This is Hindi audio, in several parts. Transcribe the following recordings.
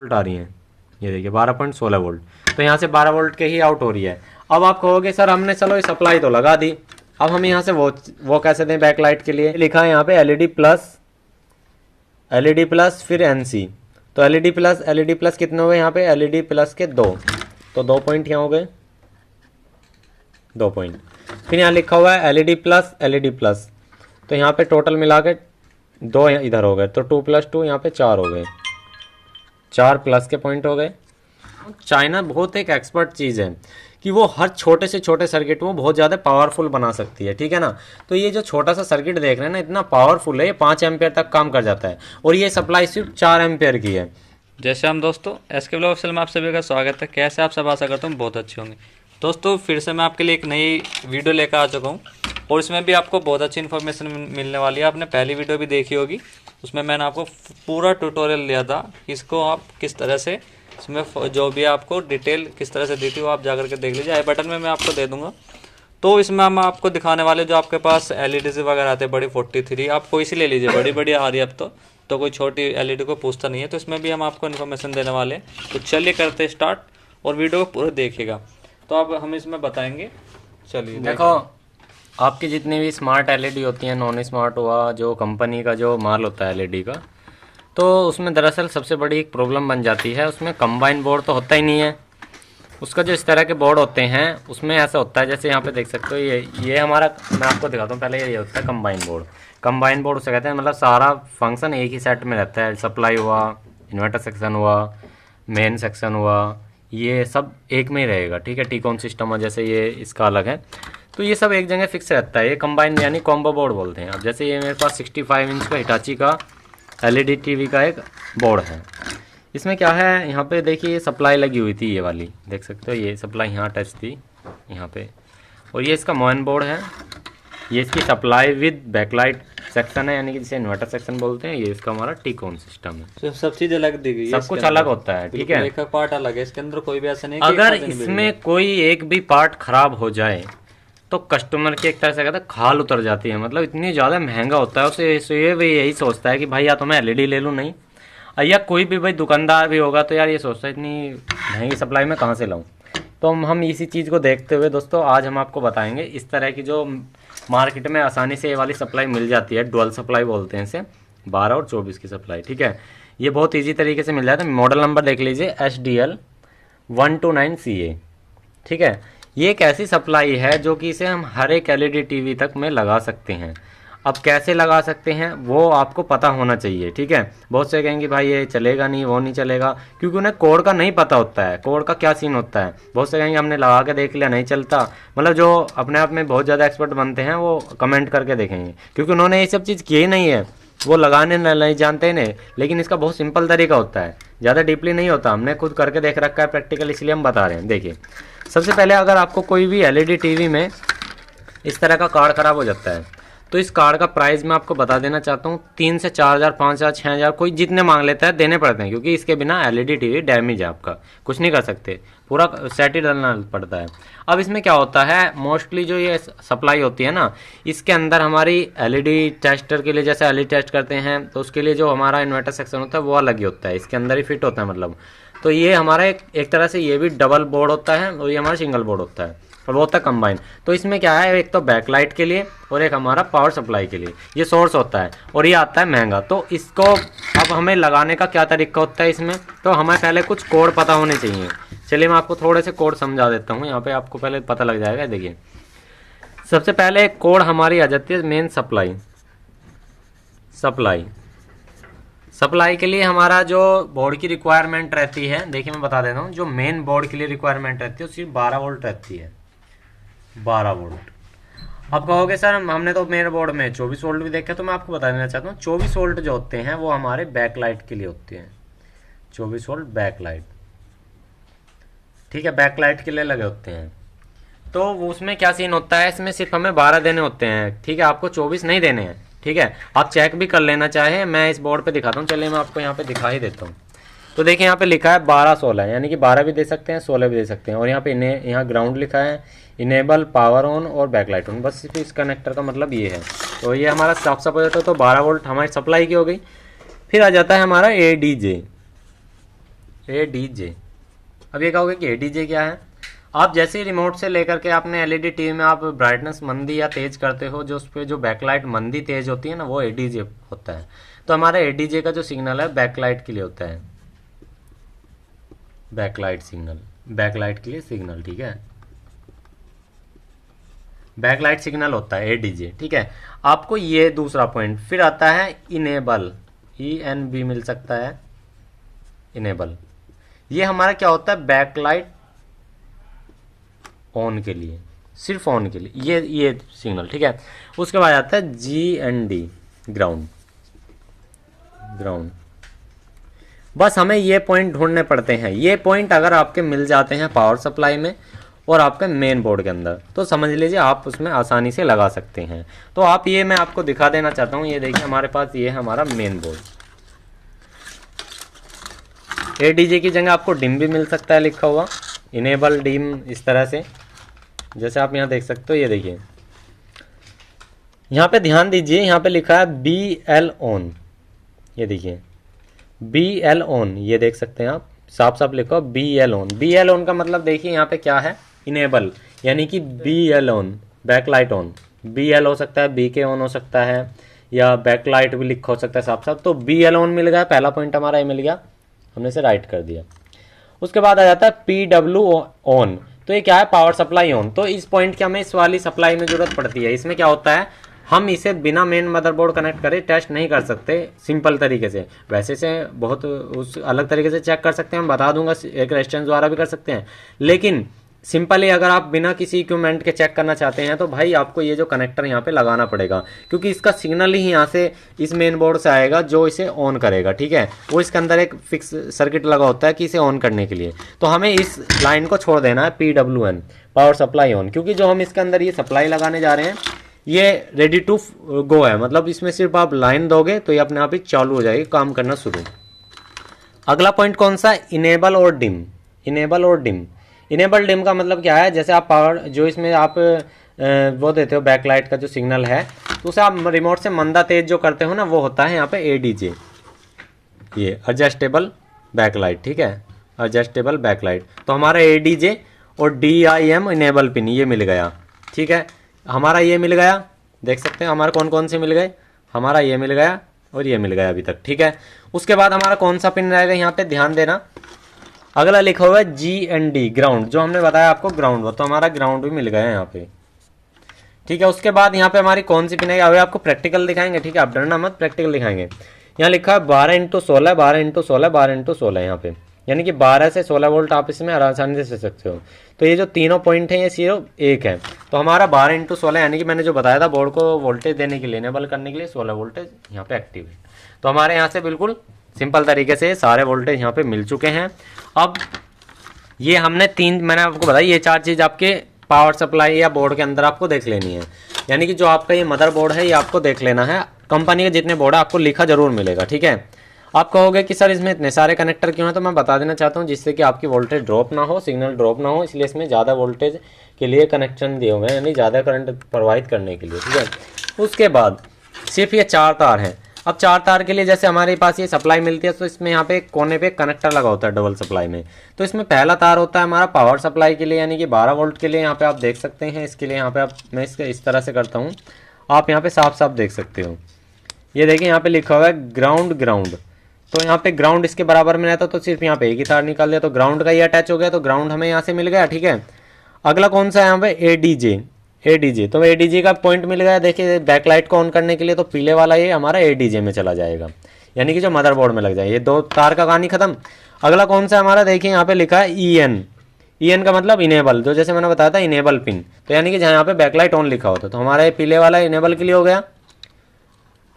वोल्ट आ रही हैं। ये देखिए 12.16 वोल्ट, तो यहाँ से 12 वोल्ट के ही आउट हो रही है। अब आप कहोगे सर हमने चलो ये सप्लाई तो लगा दी, अब हम यहाँ से वो कैसे दें बैकलाइट के लिए। लिखा है यहाँ पे एलईडी प्लस फिर एनसी। तो एलईडी प्लस कितने हो गए यहाँ पे, एलईडी प्लस के 2, तो 2 पॉइंट यहाँ हो गए, 2 पॉइंट। फिर यहाँ लिखा हुआ है एलईडी प्लस, तो यहाँ पे टोटल मिला के 2 इधर हो गए, तो 2 + 2 यहाँ पे 4 हो गए, 4 प्लस के पॉइंट हो गए। चाइना बहुत एक एक्सपर्ट चीज़ है कि वो हर छोटे से छोटे सर्किट को बहुत ज़्यादा पावरफुल बना सकती है, ठीक है ना। तो ये जो छोटा सा सर्किट देख रहे हैं ना, इतना पावरफुल है, ये 5 एम्पियर तक काम कर जाता है, और ये सप्लाई सिर्फ 4 एम्पियर की है। जय श्री राम दोस्तों, एसके ब्लॉग ऑफिशियल में आप सभी का स्वागत है। कैसे आप सब, आशा करता हूँ बहुत अच्छे होंगे। दोस्तों फिर से मैं आपके लिए एक नई वीडियो लेकर आ चुका हूँ, और इसमें भी आपको बहुत अच्छी इन्फॉर्मेशन मिलने वाली है। आपने पहली वीडियो भी देखी होगी, उसमें मैंने आपको पूरा ट्यूटोरियल दिया था कि इसको आप किस तरह से, इसमें जो भी आपको डिटेल किस तरह से दी थी वो आप जाकर के देख लीजिए, आई बटन में मैं आपको दे दूंगा। तो इसमें हम आपको दिखाने वाले जो आपके पास एलईडीज वगैरह आते हैं बड़ी 43, आप कोई सी ले लीजिए, बड़ी बड़ी आ रही है अब तो कोई छोटी एलईडी को पूछता नहीं है। तो इसमें भी हम आपको इन्फॉर्मेशन देने वाले हैं। तो चलिए करते स्टार्ट, और वीडियो को पूरा देखिएगा। तो अब हम इसमें बताएंगे, चलिए देखो आपकी जितनी भी स्मार्ट एलईडी होती हैं, नॉन स्मार्ट हुआ, जो कंपनी का जो माल होता है एलईडी का, तो उसमें दरअसल सबसे बड़ी एक प्रॉब्लम बन जाती है, उसमें कंबाइन बोर्ड तो होता ही नहीं है। उसका जो इस तरह के बोर्ड होते हैं उसमें ऐसा होता है, जैसे यहाँ पे देख सकते हो, ये हमारा, मैं आपको दिखाता हूँ पहले। ये होता है कंबाइन बोर्ड। कंबाइन बोर्ड उसे कहते हैं, मतलब सारा फंक्शन एक ही सेट में रहता है। सप्लाई हुआ, इन्वर्टर सेक्शन हुआ, मेन सेक्शन हुआ, ये सब एक में ही रहेगा, ठीक है। टीकॉन सिस्टम है जैसे, ये इसका अलग है, तो ये सब एक जगह फिक्स रहता है। ये कंबाइन यानी कॉम्बो बोर्ड बोलते हैं। अब जैसे ये मेरे पास 65 इंच का हिटाची का एलईडी टीवी का एक बोर्ड है। इसमें क्या है, यहाँ पे देखिए ये सप्लाई लगी हुई थी, ये वाली देख सकते हो, ये सप्लाई यहाँ टच थी यहाँ पे, और ये इसका मोइन बोर्ड है। ये इसकी सप्लाई विद बैकलाइट सेक्शन है, यानी कि जिसे इन्वर्टर सेक्शन बोलते हैं। ये इसका हमारा टीकॉन सिस्टम है। तो सब चीज़ अलग दी गई है, सब कुछ अलग होता है, ठीक है। एक पार्ट अलग है, इसके अंदर कोई भी ऐसा नहीं है कि अगर एक साथ नहीं इसमें कोई एक भी पार्ट खराब हो जाए तो कस्टमर की एक तरह से कहते हैं खाल उतर जाती है। मतलब इतनी ज़्यादा महंगा होता है, उसे ये भी यही सोचता है कि भाई या तो मैं एलईडी ले लूँ, नहीं, या कोई भी भाई दुकानदार भी होगा तो यार ये सोचता है इतनी महंगी सप्लाई में कहाँ से लाऊं। तो हम इसी चीज़ को देखते हुए दोस्तों आज हम आपको बताएंगे इस तरह की जो मार्केट में आसानी से ये वाली सप्लाई मिल जाती है। डुअल सप्लाई बोलते हैं इसे, 12 और 24 की सप्लाई, ठीक है। ये बहुत ईजी तरीके से मिल जाता है। मॉडल नंबर देख लीजिए, HDL129CA, ठीक है। ये एक ऐसी सप्लाई है जो कि इसे हम हर एक एलईडी टीवी तक में लगा सकते हैं। अब कैसे लगा सकते हैं वो आपको पता होना चाहिए, ठीक है। बहुत से कहेंगे भाई ये चलेगा नहीं, वो नहीं चलेगा, क्योंकि उन्हें कोड का नहीं पता होता है, कोड का क्या सीन होता है। बहुत से कहेंगे हमने लगा के देख लिया, नहीं चलता। मतलब जो अपने आप में बहुत ज़्यादा एक्सपर्ट बनते हैं वो कमेंट करके देखेंगे, क्योंकि उन्होंने ये सब चीज़ की ही नहीं है, वो लगाने नहीं जानते नहीं। लेकिन इसका बहुत सिंपल तरीका होता है, ज़्यादा डीपली नहीं होता। हमने खुद करके देख रखा है प्रैक्टिकल, इसलिए हम बता रहे हैं। देखिए सबसे पहले अगर आपको कोई भी एलईडी टीवी में इस तरह का कार्ड ख़राब हो जाता है, तो इस कार्ड का प्राइस मैं आपको बता देना चाहता हूँ, 3 से 4 हज़ार, 5 हज़ार, 6 हज़ार, कोई जितने मांग लेता है देने पड़ते हैं, क्योंकि इसके बिना एलईडी टीवी डैमेज है, आपका कुछ नहीं कर सकते, पूरा सेट ही डालना पड़ता है। अब इसमें क्या होता है, मोस्टली जो ये सप्लाई होती है ना, इसके अंदर हमारी एलईडी टेस्टर के लिए, जैसे एलईडी टेस्ट करते हैं तो उसके लिए जो हमारा इन्वर्टर सेक्शन होता है वो अलग ही होता है, इसके अंदर ही फिट होता है। मतलब तो ये हमारा एक तरह से ये भी डबल बोर्ड होता है, और ये हमारा सिंगल बोर्ड होता है, और वो होता है कंबाइन। तो इसमें क्या है, एक तो बैकलाइट के लिए और एक हमारा पावर सप्लाई के लिए ये सोर्स होता है, और ये आता है महंगा। तो इसको अब हमें लगाने का क्या तरीका होता है इसमें, तो हमें पहले कुछ कोड पता होने चाहिए। चलिए मैं आपको थोड़े से कोड समझा देता हूँ, यहाँ पे आपको पहले पता लग जाएगा। देखिए सबसे पहले एक कोड हमारी आ जाती है मेन सप्लाई के लिए हमारा जो बोर्ड की रिक्वायरमेंट रहती है, देखिए मैं बता देता हूँ, जो मेन बोर्ड के लिए रिक्वायरमेंट रहती है वो सिर्फ 12 वोल्ट रहती है, 12 वोल्ट। अब कहोगे सर हमने तो मेरे बोर्ड में 24 वोल्ट भी देखा, तो मैं आपको बता देना चाहता हूँ 24 वोल्ट जो होते हैं वो हमारे बैकलाइट के लिए होते हैं। 24 वोल्ट बैकलाइट, ठीक है, बैकलाइट के लिए लगे होते हैं। तो उसमें क्या सीन होता है, इसमें सिर्फ हमें 12 देने होते हैं, ठीक है, आपको 24 नहीं देने हैं, ठीक है। आप चेक भी कर लेना चाहे, मैं इस बोर्ड पे दिखाता हूँ, चलिए मैं आपको यहाँ पे दिखा ही देता हूँ। तो देखिए यहाँ पे लिखा है 12-16, यानी कि 12 भी दे सकते हैं, 16 भी दे सकते हैं, और यहाँ पे यहाँ ग्राउंड लिखा है, इनेबल पावर ऑन और बैकलाइट ऑन, बस सिर्फ इस कनेक्टर का मतलब ये है। तो ये हमारा साफ सपोर्ट तो 12 वोल्ट हमारी सप्लाई की हो गई। फिर आ जाता है हमारा ADJ, ADJ। अब ये कहोगे कि ADJ क्या है। आप जैसे ही रिमोट से लेकर के आपने एलईडी टीवी में आप ब्राइटनेस मंदी या तेज करते हो, जो उस पर जो बैकलाइट मंदी तेज होती है ना, वो ADJ होता है। तो हमारा ADJ का जो सिग्नल है बैकलाइट के लिए होता है, बैकलाइट सिग्नल, बैकलाइट के लिए सिग्नल, ठीक है, बैकलाइट सिग्नल होता है ADJ, ठीक है। आपको ये दूसरा पॉइंट फिर आता है इनेबल, ENB मिल सकता है, इनेबल। ये हमारा क्या होता है, बैकलाइट ऑन के लिए, सिर्फ ऑन के लिए, ये सिग्नल, ठीक है। उसके बाद आता है GND, ग्राउंड, ग्राउंड। बस हमें ये पॉइंट ढूंढने पड़ते हैं। ये पॉइंट अगर आपके मिल जाते हैं पावर सप्लाई में और आपके मेन बोर्ड के अंदर, तो समझ लीजिए आप उसमें आसानी से लगा सकते हैं। तो आप ये मैं आपको दिखा देना चाहता हूँ। ये देखिए हमारे पास ये है हमारा मेन बोर्ड। ADJ की जगह आपको डिम भी मिल सकता है लिखा हुआ, इनेबल डिम, इस तरह से, जैसे आप यहाँ देख सकते हो। ये देखिए यहाँ पे ध्यान दीजिए, यहाँ पे लिखा है BL ऑन। ये देखिए BL ऑन, ये देख सकते हैं आप, साफ साफ लिखो BL ऑन। BL ऑन का मतलब देखिए यहाँ पे क्या है, इनेबल, यानी कि BL on, backlight on. BL हो सकता है, BK ऑन हो सकता है, या बैकलाइट भी लिखा हो सकता है साफ साफ। तो BL ऑन मिल गया, पहला पॉइंट हमारा ये मिल गया, हमने इसे राइट कर दिया। उसके बाद आ जाता है PW ऑन। तो ये क्या है, पावर सप्लाई ऑन। तो इस पॉइंट की हमें इस वाली सप्लाई में जरूरत पड़ती है। इसमें क्या होता है, हम इसे बिना मेन मदरबोर्ड कनेक्ट करे टेस्ट नहीं कर सकते सिंपल तरीके से। वैसे से बहुत उस अलग तरीके से चेक कर सकते हैं, हम बता दूंगा, एक रेजिस्टेंस द्वारा भी कर सकते हैं। लेकिन सिंपली अगर आप बिना किसी इक्विपमेंट के चेक करना चाहते हैं तो भाई आपको ये जो कनेक्टर यहाँ पे लगाना पड़ेगा, क्योंकि इसका सिग्नल ही यहाँ से इस मेन बोर्ड से आएगा जो इसे ऑन करेगा, ठीक है। वो इसके अंदर एक फिक्स सर्किट लगा होता है कि इसे ऑन करने के लिए। तो हमें इस लाइन को छोड़ देना है, PWN, पावर सप्लाई ऑन, क्योंकि जो हम इसके अंदर ये सप्लाई लगाने जा रहे हैं ये रेडी टू गो है। मतलब इसमें सिर्फ आप लाइन दोगे तो ये अपने आप ही चालू हो जाएगी, काम करना शुरू। अगला पॉइंट कौन सा, इनेबल और डिम। इनेबल और डिम, इनेबल डिम का मतलब क्या है, जैसे आप पावर जो इसमें आप वो देते हो बैकलाइट का जो सिग्नल है, तो उसे आप रिमोट से मंदा तेज जो करते हो ना, वो होता है यहाँ पे ADJ, ये एडजस्टेबल बैकलाइट, ठीक है, एडजस्टेबल बैकलाइट। तो हमारा ADJ और DIM इनेबल पिन ये मिल गया, ठीक है। हमारा ये मिल गया, देख सकते हैं हमारे कौन कौन से मिल गए, हमारा ये मिल गया और ये मिल गया अभी तक, ठीक है। उसके बाद हमारा कौन सा पिन रहेगा, यहाँ पे ध्यान देना, अगला लिखा हुआ है GND, ग्राउंड, जो हमने बताया आपको ग्राउंड, तो हमारा ग्राउंड भी मिल गया है यहाँ पे, ठीक है। उसके बाद यहाँ पे हमारी कौन सी पिन है, अभी आपको प्रैक्टिकल दिखाएंगे, ठीक है, आप डरना मत, प्रैक्टिकल दिखाएंगे। यहाँ लिखा है 12x16, 12x16, 12x16 यहाँ पे, यानी कि 12 से 16 वोल्ट आप इसमें आसानी से सकते हो। तो ये जो तीनों पॉइंट हैं ये सिर्फ एक है। तो हमारा 12x16, यानी कि मैंने जो बताया था बोर्ड को वोल्टेज देने के लिए, इनेबल करने के लिए 16 वोल्टेज यहाँ पे एक्टिव है। तो हमारे यहाँ से बिल्कुल सिंपल तरीके से सारे वोल्टेज यहाँ पे मिल चुके हैं। अब ये हमने मैंने आपको बताया, ये 4 चीज़ आपके पावर सप्लाई या बोर्ड के अंदर आपको देख लेनी है। यानी कि जो आपका ये मदर बोर्ड है ये आपको देख लेना है। कंपनी के जितने बोर्ड है आपको लिखा जरूर मिलेगा, ठीक है। आप कहोगे कि सर इसमें इतने सारे कनेक्टर क्यों हैं, तो मैं बता देना चाहता हूँ जिससे कि आपकी वोल्टेज ड्रॉप ना हो, सिग्नल ड्रॉप ना हो, इसलिए इसमें ज़्यादा वोल्टेज के लिए कनेक्शन दिए हुए हैं, यानी ज़्यादा करंट प्रोवाइड करने के लिए, ठीक है। उसके बाद सिर्फ ये 4 तार हैं। अब 4 तार के लिए जैसे हमारे पास ये सप्लाई मिलती है, तो इसमें यहाँ पे कोने पे कनेक्टर लगा होता है डबल सप्लाई में। तो इसमें पहला तार होता है हमारा पावर सप्लाई के लिए, यानी कि 12 वोल्ट के लिए, यहाँ पे आप देख सकते हैं। इसके लिए यहाँ पे मैं इसके इस तरह से करता हूँ, आप यहाँ पे साफ साफ देख सकते हो। ये देखिए यहाँ पे लिखा हुआ है ग्राउंड, ग्राउंड। तो यहाँ पे ग्राउंड इसके बराबर में रहता तो सिर्फ यहाँ पे एक ही तार निकाल दिया, तो ग्राउंड का ये अटैच हो गया, तो ग्राउंड हमें यहाँ से मिल गया, ठीक है। अगला कौन सा है यहाँ पे, ADJ। तो ADJ का पॉइंट मिल गया, देखिए बैकलाइट को ऑन करने के लिए, तो पीले वाला ये हमारा ADJ में चला जाएगा, यानी कि जो मदरबोर्ड में लग जाए। ये 2 तार का कहानी खत्म। अगला कौन सा हमारा, देखिए यहाँ पे लिखा है EN का मतलब इनेबल, जो जैसे मैंने बताया था इनेबल पिन, तो यानी कि जहाँ यहाँ पे बैकलाइट ऑन लिखा होता है, तो हमारा ये पीले वाला इनेबल के लिए हो गया।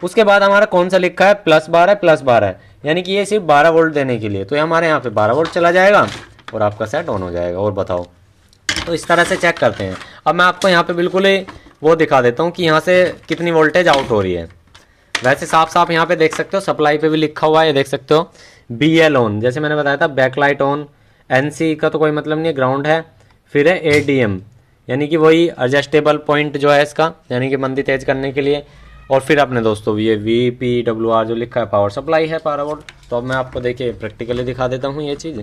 उसके बाद हमारा कौन सा लिखा है, +12, यानी कि ये सिर्फ 12 वोल्ट देने के लिए, तो ये हमारे यहाँ पे 12 वोल्ट चला जाएगा और आपका सेट ऑन हो जाएगा। और बताओ, तो इस तरह से चेक करते हैं। अब मैं आपको यहाँ पे बिल्कुल ही वो दिखा देता हूँ कि यहाँ से कितनी वोल्टेज आउट हो रही है। वैसे साफ साफ यहाँ पे देख सकते हो, सप्लाई पे भी लिखा हुआ है, ये देख सकते हो BL ऑन, जैसे मैंने बताया था बैकलाइट ऑन। NC का तो कोई मतलब नहीं है, ग्राउंड है। फिर है ADM, यानी कि वही एडजस्टेबल पॉइंट जो है इसका, यानी कि मंदी तेज करने के लिए। और फिर अपने दोस्तों ये VPWR जो लिखा है पावर सप्लाई है 12 वोल्ट। तो अब मैं आपको देखिए प्रैक्टिकली दिखा देता हूँ ये चीज़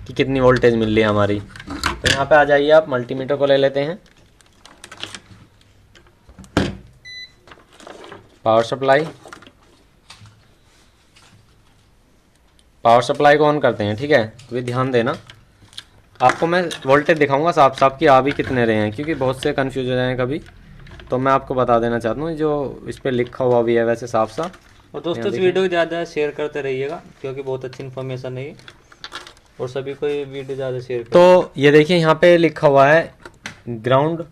कि कितनी वोल्टेज मिल रही है हमारी। तो यहाँ पे आ जाइए, आप मल्टीमीटर को ले लेते हैं, पावर सप्लाई को ऑन करते हैं। ठीक है, तो ये ध्यान देना, आपको मैं वोल्टेज दिखाऊंगा साफ साफ कि आ भी कितने रहे हैं, क्योंकि बहुत से कंफ्यूज हो जाए कभी। तो मैं आपको बता देना चाहता हूँ जो इस पर लिखा हुआ भी है वैसे साफ साफ। और दोस्तों इस वीडियो को ज़्यादा शेयर करते रहिएगा, क्योंकि बहुत अच्छी इन्फॉर्मेशन है ये, और सभी को ये वीडियो ज़्यादा शेयर करें। तो ये देखिए यहाँ पे लिखा हुआ है ग्राउंड,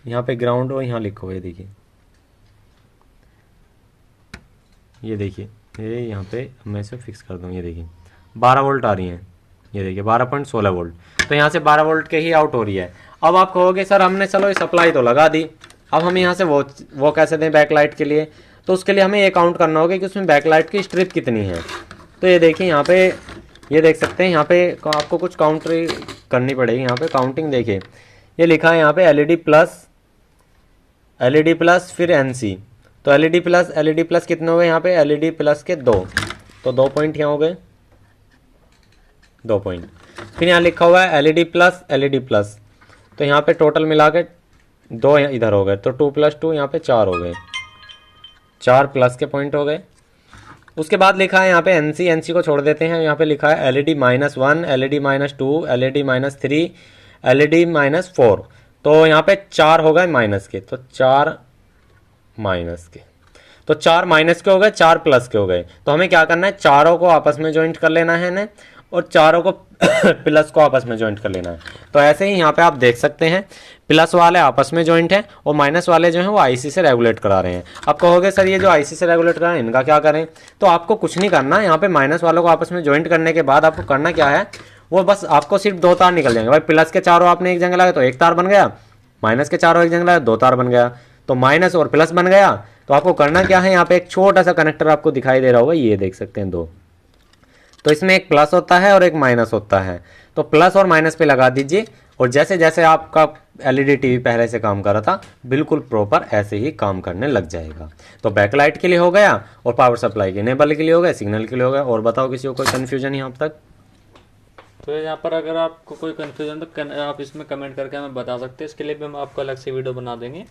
यहाँ पे ग्राउंड और यहाँ लिखा हुआ है, देखिए ये देखिए, ये यहाँ पे मैं इसे फिक्स कर दूँ, ये देखिए 12 वोल्ट आ रही हैं, ये देखिए 12.16 वोल्ट। तो यहाँ से 12 वोल्ट के ही आउट हो रही है। अब आप कहोगे सर हमने चलो ये सप्लाई तो लगा दी, अब हम यहाँ से वो कैसे दें बैकलाइट के लिए? तो उसके लिए हमें ये काउंट करना होगा कि उसमें बैकलाइट की स्ट्रिप कितनी है। तो ये देखिए यहाँ पे, ये देख सकते हैं यहाँ पे आपको कुछ काउंटर करनी पड़ेगी। यहाँ पे काउंटिंग देखिए, ये लिखा है यहाँ पे LED प्लस फिर NC। तो LED प्लस कितने हो गए यहाँ पे? LED प्लस के 2, तो 2 पॉइंट यहाँ हो गए, 2 पॉइंट। फिर यहाँ लिखा हुआ है LED प्लस, तो यहाँ पे टोटल मिला के 2 इधर हो गए, तो 2 + 2 यहाँ पे 4 हो गए, 4 प्लस के पॉइंट हो गए। उसके बाद लिखा है यहाँ पे NC को छोड़ देते हैं। यहाँ पे लिखा है LED -1, LED -2, LED -3, LED -4। तो यहाँ पे 4 हो गए माइनस के, तो 4 माइनस के, तो 4 माइनस के हो गए, 4 प्लस के हो गए। तो हमें क्या करना है, चारों को आपस में ज्वाइंट कर लेना है ना, और चारों को प्लस को आपस में ज्वाइंट कर लेना है। तो ऐसे ही यहाँ पे आप देख सकते हैं प्लस वाले आपस में ज्वाइंट हैं और माइनस वाले जो हैं वो IC से रेगुलेट करा रहे हैं। अब कहोगे सर ये जो IC से रेगुलेट करा रहे हैं इनका क्या करें? तो आपको कुछ नहीं करना, यहाँ पे माइनस वालों को आपस में ज्वाइंट करने के बाद आपको करना क्या है, वो बस आपको सिर्फ 2 तार निकल जाएंगे। भाई प्लस के चारों आपने एक जगह लगाए तो 1 तार बन गया, माइनस के चारों एक जगह लगाए 2 तार बन गया, तो माइनस और प्लस बन गया। तो आपको करना क्या है, यहाँ पे एक छोटा सा कनेक्टर आपको दिखाई दे रहा होगा, ये देख सकते हैं 2, तो इसमें एक प्लस होता है और एक माइनस होता है। तो प्लस और माइनस पे लगा दीजिए, और जैसे जैसे आपका LED टीवी पहले से काम कर रहा था बिल्कुल प्रॉपर ऐसे ही काम करने लग जाएगा। तो बैकलाइट के लिए हो गया, और पावर सप्लाई के इनेबल के लिए हो गया, सिग्नल के लिए हो गया। और बताओ किसी को कोई कन्फ्यूजन यहाँ तक? तो यहाँ पर अगर आपको कोई कन्फ्यूजन तो आप इसमें कमेंट करके हमें बता सकते हैं, इसके लिए भी हम आपको अलग से वीडियो बना देंगे।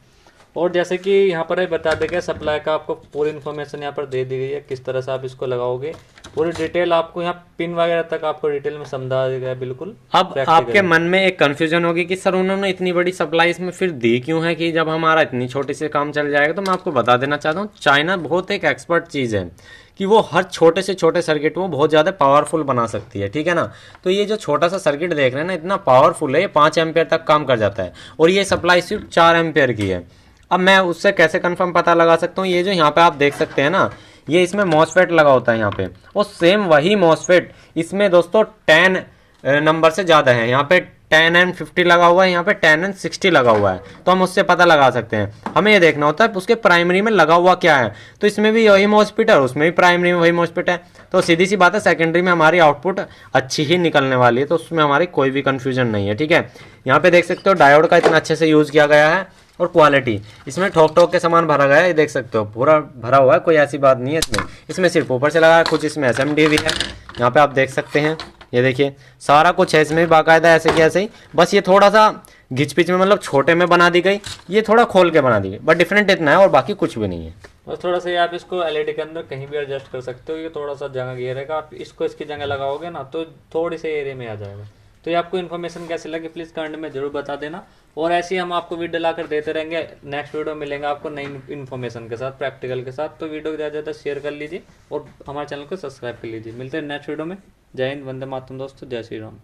और जैसे कि यहाँ पर बता देंगे सप्लाई का आपको पूरी इन्फॉर्मेशन यहाँ पर दे दी गई है, किस तरह से आप इसको लगाओगे, पूरी डिटेल आपको यहाँ पिन वगैरह तक आपको डिटेल में समझा दिया गया बिल्कुल। अब आपके मन में एक कंफ्यूजन होगी कि सर उन्होंने इतनी बड़ी सप्लाई इसमें फिर दी क्यों है, कि जब हमारा इतनी छोटी से काम चल जाएगा। तो मैं आपको बता देना चाहता हूँ, चाइना बहुत एक एक्सपर्ट चीज़ है कि वो हर छोटे से छोटे सर्किट को बहुत ज़्यादा पावरफुल बना सकती है, ठीक है ना। तो ये जो छोटा सा सर्किट देख रहे हैं ना, इतना पावरफुल है, ये 5 एम्पियर तक काम कर जाता है, और ये सप्लाई सिर्फ 4 एम्पियर की है। अब मैं उससे कैसे कंफर्म पता लगा सकता हूँ, ये जो यहाँ पे आप देख सकते हैं ना, ये इसमें मॉसफेट लगा होता है यहाँ पे, और सेम वही मॉसफेट इसमें दोस्तों 10 नंबर से ज़्यादा है। यहाँ पे 10N50 लगा हुआ है, यहाँ पे 10N60 लगा हुआ है, तो हम उससे पता लगा सकते हैं। हमें ये देखना होता है उसके प्राइमरी में लगा हुआ क्या है, तो इसमें भी वही मॉसफेट है और उसमें भी प्राइमरी में वही मॉसफेट है, तो सीधी सी बात है सेकेंडरी में हमारी आउटपुट अच्छी ही निकलने वाली है, तो उसमें हमारी कोई भी कन्फ्यूजन नहीं है, ठीक है। यहाँ पे देख सकते हो डायोड का इतना अच्छे से यूज़ किया गया है, और क्वालिटी इसमें ठोक ठोक के सामान भरा गया है, ये देख सकते हो पूरा भरा हुआ है, कोई ऐसी बात नहीं है इसमें सिर्फ ऊपर से लगा है, कुछ इसमें SMD भी है, यहाँ पे आप देख सकते हैं, ये देखिए सारा कुछ है इसमें भी बाकायदा ऐसे कि ऐसे ही, बस ये थोड़ा सा घिच पिच में मतलब छोटे में बना दी गई, ये थोड़ा खोल के बना दी गई, बट डिफरेंट इतना है और बाकी कुछ भी नहीं है। बस थोड़ा सा ये आप इसको LED के अंदर कहीं भी एडजस्ट कर सकते हो, ये थोड़ा सा जगह घेरेगा, आप इसको इसकी जगह लगाओगे ना तो थोड़ी से एरिया में आ जाएगा। तो ये आपको इन्फॉर्मेशन कैसी लगी प्लीज़ कमेंट में जरूर बता देना, और ऐसे ही हम आपको वीडियो लाकर देते रहेंगे। नेक्स्ट वीडियो मिलेंगे आपको नई इन्फॉर्मेशन के साथ, प्रैक्टिकल के साथ। तो वीडियो को ज़्यादा से ज़्यादा शेयर कर लीजिए और हमारे चैनल को सब्सक्राइब कर लीजिए। मिलते हैं नेक्स्ट वीडियो में। जय हिंद, वंदे मातरम दोस्तों, जय श्री राम।